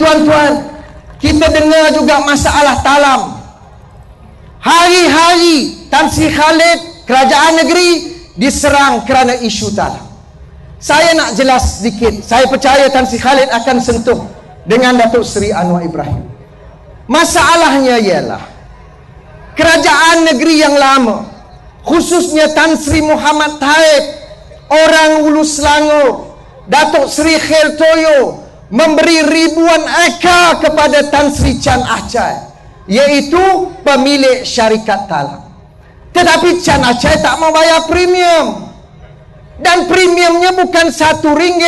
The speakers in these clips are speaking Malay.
Tuan-tuan, kita dengar juga masalah talam. Hari-hari Tan Sri Khalid, kerajaan negeri diserang kerana isu talam. Saya nak jelas sedikit. Saya percaya Tan Sri Khalid akan sentuh dengan Datuk Seri Anwar Ibrahim. Masalahnya ialah kerajaan negeri yang lama, khususnya Tan Sri Muhammad Taib, orang Hulu Selangor, Datuk Seri Khair Toyo, memberi ribuan ekar kepada Tan Sri Chan Achai, iaitu pemilik syarikat talam. Tetapi Chan Achai tak mau bayar premium. Dan premiumnya bukan RM1,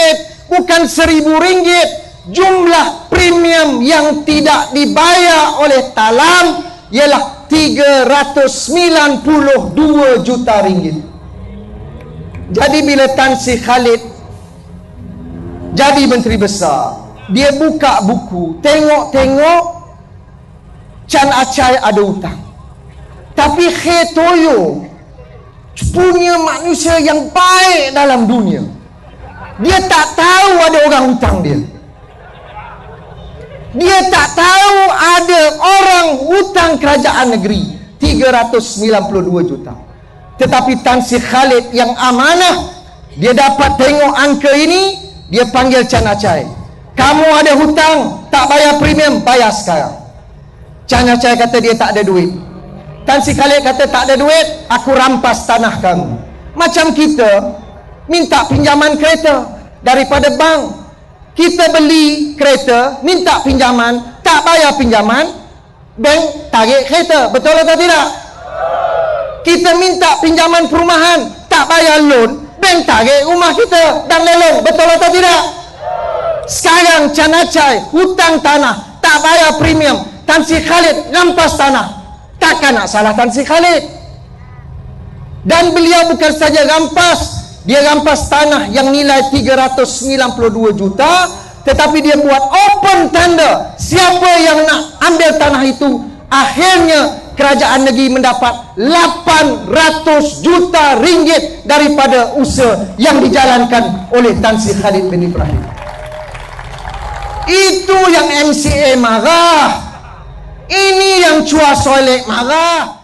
bukan RM1,000. Jumlah premium yang tidak dibayar oleh talam ialah RM392 juta. Jadi bila Tan Sri Khalid jadi Menteri Besar, dia buka buku, tengok-tengok Chan Achai ada hutang. Tapi Khair Toyo punya manusia yang baik dalam dunia, dia tak tahu ada orang hutang dia. Dia tak tahu ada orang hutang kerajaan negeri 392 juta. Tetapi Tan Sri Khalid yang amanah, dia dapat tengok angka ini, dia panggil Chan Achai. Kamu ada hutang, tak bayar premium, bayar sekarang. Chan Achai kata dia tak ada duit. Tan Sri Khalid kata tak ada duit, aku rampas tanah kamu. Macam kita minta pinjaman kereta daripada bank. Kita beli kereta, minta pinjaman, tak bayar pinjaman, bank tarik kereta. Betul atau tidak? Kita minta pinjaman perumahan, tak bayar loan, bank tarik rumah kita dan lelong. Betul atau tidak? Sekarang Chan Achai hutang tanah, tak bayar premium, Tan Sri Khalid rampas tanah. Takkan nak salah Tan Sri Khalid. Dan beliau bukan saja rampas, dia rampas tanah yang nilai 392 juta, tetapi dia buat open tender. Siapa yang nak ambil tanah itu, akhirnya kerajaan negeri mendapat 800 juta ringgit daripada usaha yang dijalankan oleh Tan Sri Khalid bin Ibrahim. Itu yang MCA marah. Ini yang Chua Soe Lek marah.